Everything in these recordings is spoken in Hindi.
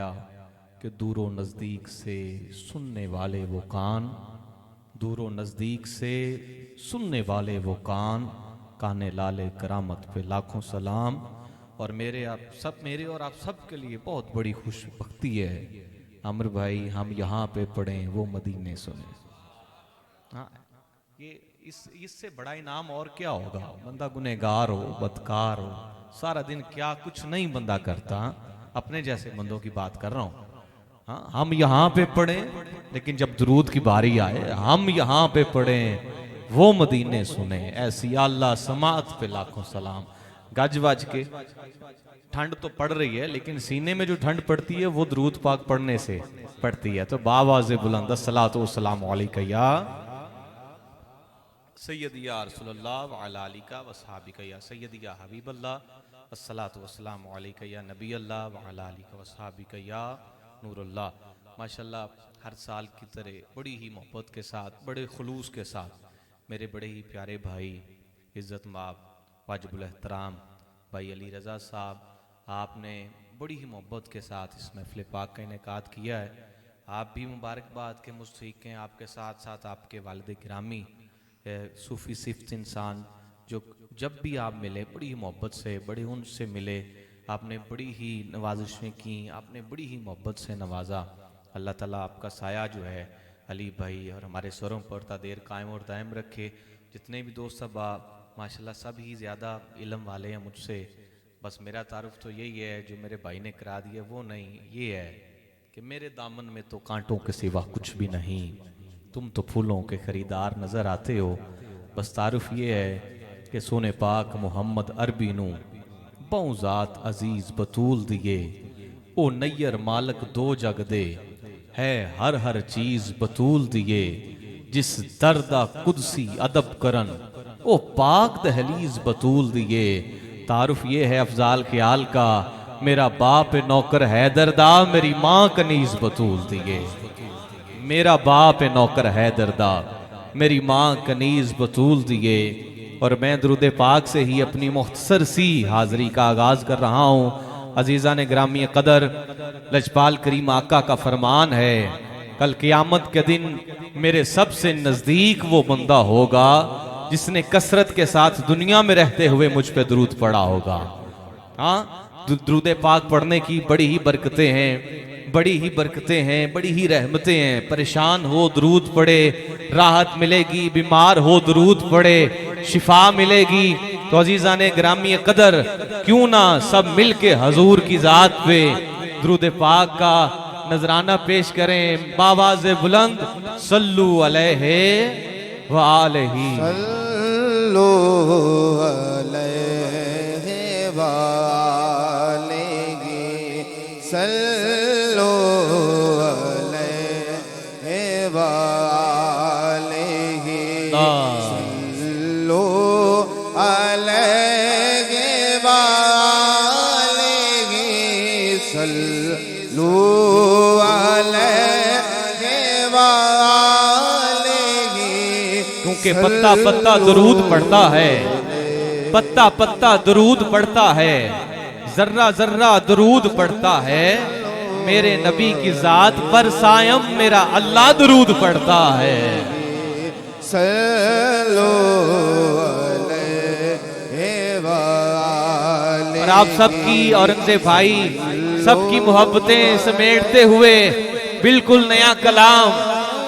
फरमाया कि दूरों नज़दीक से सुनने वाले वो कान, दूरों नज़दीक से सुनने वाले वो कान, काने लाले करामत पे लाखों सलाम। और मेरे और आप सब के लिए बहुत बड़ी खुशबख्ती है अमर भाई, हम यहाँ पे पढ़ें वो मदीने सुने। हाँ, ये इससे बड़ा इनाम और क्या होगा। बंदा गुनहगार हो, बदकार हो, सारा दिन क्या कुछ नहीं बंदा करता, अपने जैसे बंदों की बात कर रहा हूँ। हाँ, हम यहाँ पे पढ़ें, लेकिन जब दुरूद की बारी आए हम यहाँ पे पढ़ें वो मदीने सुने। ऐसी अल्लाह समात पे लाखों सलाम। गज वज के ठंड तो पड़ रही है, लेकिन सीने में जो ठंड पड़ती है वो दुरूद पाक पढ़ने से पड़ती है। तो बावाज़े बुलंद अस्सलातु वस्सलामु अलैका या सय्यदी या रसूलल्लाह अला आलिका व सहाबिका या सय्यदी या हबीबल्लाह, अस्सलातु वस्सलामु अलैका या नबी अल्लाह व अला आलिका व सहाबिका या नूरुल्लाह। माशाल्लाह, हर साल की तरह बड़ी ही मोहब्बत के साथ, बड़े खुलूस के साथ मेरे बड़े ही प्यारे भाई, इज़्ज़त माब वाजिबुल एहतराम भाई अली रज़ा साहब, आपने बड़ी ही मोहब्बत के साथ इस महफ़िल पाक का इनेकाद किया है। आप भी मुबारकबाद के मुस्तहिक़ हैं, आपके साथ साथ आपके वालिद गिरामी सूफ़ी सिफ्त इंसान, जो जब भी आप मिले बड़ी ही मोहब्बत से, बड़े उनसे मिले, आपने बड़ी ही नवाजिशें की, आपने बड़ी ही मोहब्बत से नवाजा। अल्लाह ताला आपका साया जो है अली भाई और हमारे स्वरों पर तादेर कायम और दायम रखे। जितने भी दोस्त सब माशाल्लाह सब ही ज़्यादा इल्म वाले हैं मुझसे, बस मेरा तारुफ तो यही है जो मेरे भाई ने करा दिया वो नहीं, ये है कि मेरे दामन में तो कांटों के सिवा कुछ भी नहीं, तुम तो फूलों के खरीदार नज़र आते हो। बस तारुफ ये है कि सोने पाक मोहम्मद अरबी नू बहु ज़ात अजीज़ बतूल दिए, ओ नैयर मालक दो जग दे, है हर हर चीज़ बतूल दिए, जिस दर्दा कुदसी अदब करन, ओ पाक दहलीज बतूल दिए। तारुफ ये है अफजाल ख्याल का, मेरा बाप नौकर हैदरदा, मेरी माँ कनीज बतूल दिए। मेरा बाप नौकर हैदरदा, मेरी माँ कनीज बतूल दिए। और मैं दुरूद पाक से ही अपनी मुख्तसर सी हाज़री का आगाज़ कर रहा हूँ। अजीज़ा ने ग्रामी कदर, लजपाल करीम आका का फरमान है, कल क़यामत के दिन मेरे सबसे नज़दीक वो बंदा होगा जिसने कसरत के साथ दुनिया में रहते हुए मुझ पे दुरूद पढ़ा होगा। हाँ, दुरूद पाक पढ़ने की बड़ी ही बरकतें हैं, बड़ी ही बरकतें हैं, बड़ी ही रहमतें हैं। परेशान हो दुरूद पढ़े, राहत मिलेगी, बीमार हो दुरूद पढ़े, शिफा मिलेगी। तो अजीज़ा ने ग्रामी कदर, क्यों ना सब मिल के हजूर की ज़ात पे दुरूद पाक का नजराना पेश करें। बावाज़े बुलंद सल्लु अलैहि व आलिहि, सल्लु अलैहि व आलिहि, सल्लु अलैहि व आलिहि, सल्लु अलैहि व आलिहि, सल्लु अलैहि व आलिहि। क्योंकि पत्ता पत्ता दुरूद पढ़ता है, पत्ता पत्ता दुरूद पढ़ता है, जर्रा जर्रा दुरूद पढ़ता है, मेरे नबी की जात पर सायम मेरा अल्लाह दुरूद पढ़ता है। सल्लु अलैहि व आलिहि। और आप सबकी और उनसे भाई सबकी मोहब्बतें समेटते हुए बिल्कुल नया कलाम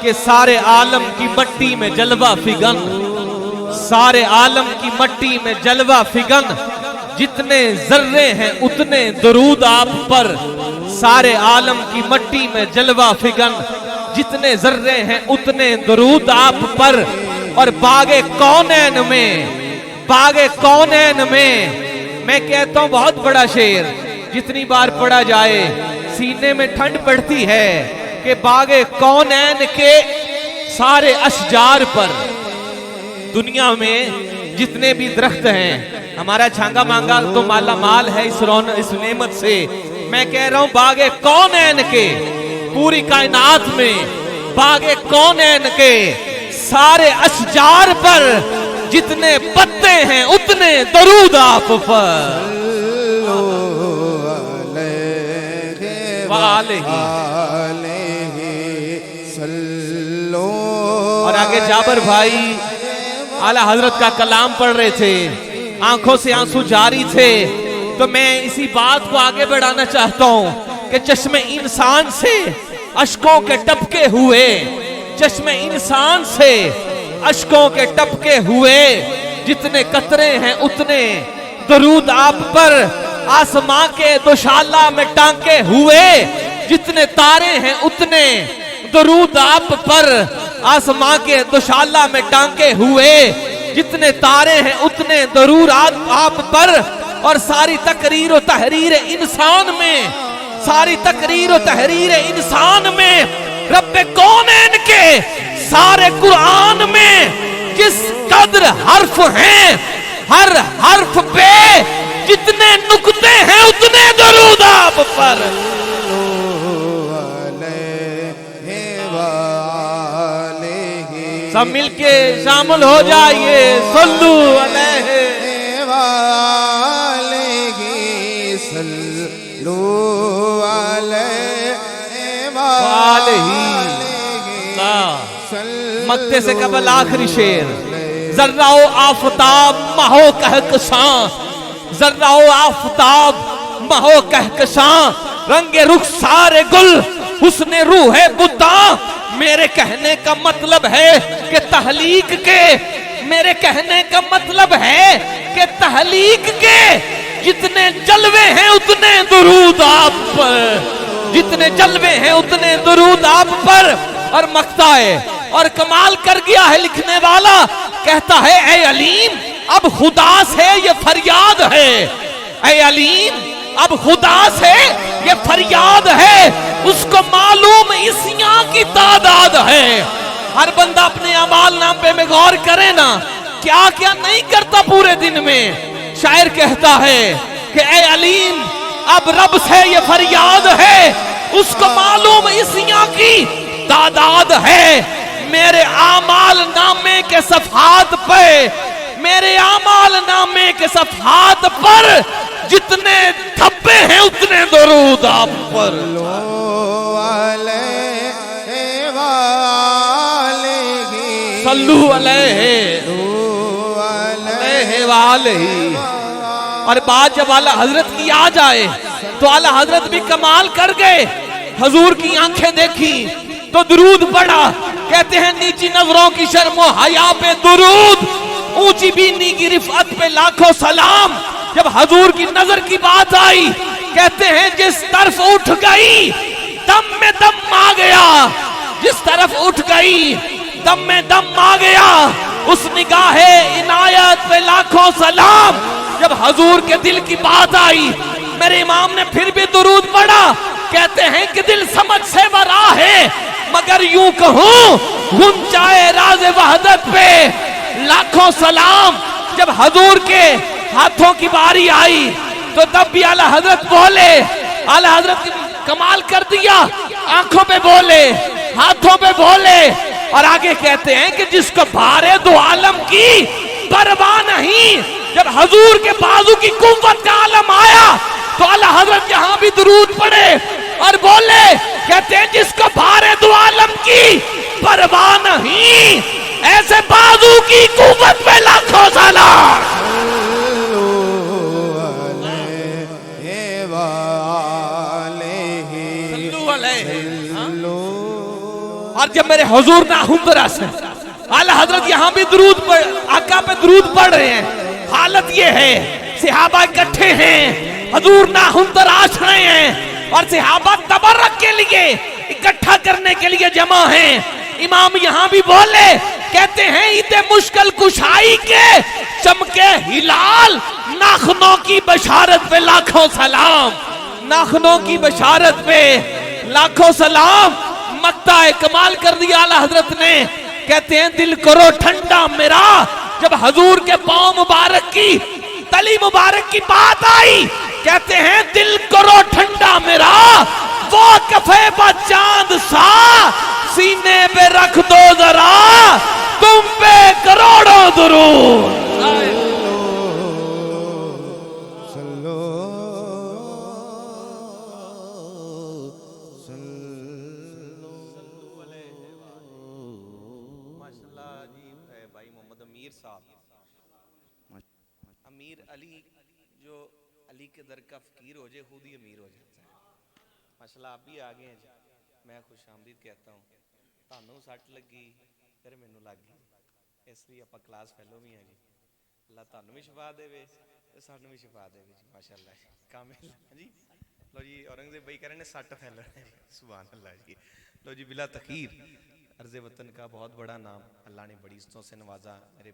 के सारे आलम की मट्टी में जलवा फिगन, सारे आलम की मट्टी में जलवा फिगन, जितने जर्रे हैं उतने दरूद आप पर, सारे आलम की मट्टी में जलवा फिगन, जितने जर्रे हैं उतने दरूद आप पर। और बागे कौनैन में, बागे कौनैन में मैं कहता हूं बहुत बड़ा शेर, जितनी बार पढ़ा जाए सीने में ठंड पड़ती है कि बागे कौनैन के सारे अशजार पर, दुनिया में जितने भी दरख्त हैं, हमारा छांगा मांगा तो माला माल है इस नेमत से। मैं कह रहा हूं बागे कौनैन के, पूरी कायनात में बागे कौनैन के सारे अशजार पर जितने पत्ते हैं उतने दरूद आप पर। सल्लू। और आगे जाबर भाई आला हजरत का कलाम पढ़ रहे थे, आंखों से आंसू जारी थे। तो मैं इसी बात को आगे बढ़ाना चाहता हूं कि चश्मे इंसान से अश्कों के टपके हुए, चश्मे इंसान से अश्कों के टपके हुए, जितने कतरे हैं उतने दरूद आप पर, आसमां के दोशाला में टांके हुए, जितने तारे हैं उतने दरूद आप पर, आसमां के दोशाला में टांके हुए, जितने तारे हैं उतने दरूद आप पर। और सारी तकरीर व तहरीर इंसान में, सारी तकरीर व तहरीर इंसान में, रब्बे कौनैन के सारे कुरान में जिस कद्र हर्फ हैं, हर हर्फ पे जितने नुक्ते हैं उतने दरूद आप पर। सब मिलके शामिल हो जाइए, सल्लू अलैहि सल्लू मक्ते से कबल आखिरी शेर। जर्राओ आफताब महो कहकशां, जर्राओ आफताब महो कहकशां, रंगे रुख सारे गुल हुस्ने रूह है बुता। मेरे कहने का मतलब है कि तहलीक के, मेरे कहने का मतलब है कि तहलीक के जितने जलवे हैं उतने दुरूद आप पर, जितने जलवे हैं उतने दुरूद आप पर। और मक्ता है और कमाल कर गया है लिखने वाला, कहता है ऐ अलीम अब खुदा से ये फरियाद है, ऐ अलीम अब खुदा से ये फरियाद है, उसको मालूम इसियां की तादाद है। हर बंदा अपने अमाल नामे में गौर करे ना, क्या क्या नहीं करता पूरे दिन में। शायर कहता है कि ऐ अलीम अब रब से ये फरियाद है, उसको मालूम इसियां की तादाद है। मेरे आमाल नामे के सफहात पे, मेरे आमाल नामे के सफहात पर जितने धब्बे हैं उतने दरूद आप पर। सल्लू अलैहि वालैहि। और बात जब आला हजरत की आ जाए तो आला हजरत भी कमाल कर गए। हजूर की आंखें देखी तो दुरूद पढ़ा, कहते हैं नीची नजरों की शर्मो हया पे दुरूद, ऊंची बीनी की रिफत पे लाखों सलाम। जब हजूर की नजर की बात आई, कहते हैं जिस तरफ उठ गई दम में दम आ गया, जिस तरफ उठ गई दम में दम आ गया, उस निगाहे इनायत पे लाखों सलाम। जब हजूर के दिल की बात आई, मेरे इमाम ने फिर भी दुरूद पढ़ा, कहते हैं कि दिल समझ से बरा है, मगर यूं कहूं गुंजाए राज़े वहदत पे लाखों सलाम। जब हजूर के हाथों की बारी आई तो तब भी आला हजरत बोले, आला हजरत कमाल कर दिया, आंखों पे बोले, हाथों पे बोले। और आगे कहते हैं कि जिसको भारे दो आलम की परवाह नहीं, जब हजूर के बाजू की कुव्वत का आलम आया तो आला हजरत यहां भी दुरूद पढ़े और बोले, कहते हैं जिसको भारे दो आलम की परवाह नहीं, ऐसे बाजू की कुव्वत पे लाखों सलाम। और जब मेरे हुजूर ना हुंदरा से आला हजरत यहाँ भी दुरूद आका पे दुरूद पढ़ रहे हैं, हालत ये है सहाबा इकट्ठे हैं, हुजूर ना हुंदर आश रहे हैं और सहाबा तबर्रक के लिए इकट्ठा करने के लिए जमा हैं। इमाम यहाँ भी बोले, कहते हैं इतने मुश्किल कुशाई के चमके हिलाल, नाखनों की बशारत पे लाखों सलाम, नाखनों की बशारत पे लाखों सलाम। मक्ता है कमाल कर दिया आला हजरत ने, कहते हैं दिल करो ठंडा मेरा। जब हजूर के पांव मुबारक की तली मुबारक की बात आई, कहते हैं दिल करो ठंडा मेरा, वो कफे पर चांद सा सीने पे रख दो जरा, तुम पे करोड़ों दुरूद। साहब। अमीर अली, जो अली के दर का फ़कीर हो जाए खुद ही अमीर हो जाता है। माशाल्लाह आप भी आ गए हैं जी, मैं खुश आमदीद कहता हूँ। ਤੁਹਾਨੂੰ ਸੱਟ ਲੱਗੀ ਫਿਰ ਮੈਨੂੰ ਲੱਗ ਗਈ, ਇਸ ਲਈ ਆਪਾਂ ਕਲਾਸ ਫੈਲੋ ਵੀ ਹਾਂ ਜੀ। ਅੱਲਾ ਤੁਹਾਨੂੰ ਵੀ ਸ਼ਿਫਾ ਦੇਵੇ ਤੇ ਸਾਨੂੰ ਵੀ ਸ਼ਿਫਾ ਦੇਵੇ ਜੀ। ਮਾਸ਼ਾਅੱਲਾ ਜੀ, ਕਾਮਿਲ जी। लो जी, औरंगजेब भाई कह रहे हैं सट फैल रहे हैं, सुभान अल्लाह जी। लो जी, बिला तखीर अर्ज़ वतन का बहुत बड़ा नाम अल्लाह ने बड़ी इज़्ज़तों से नवाजा। मेरे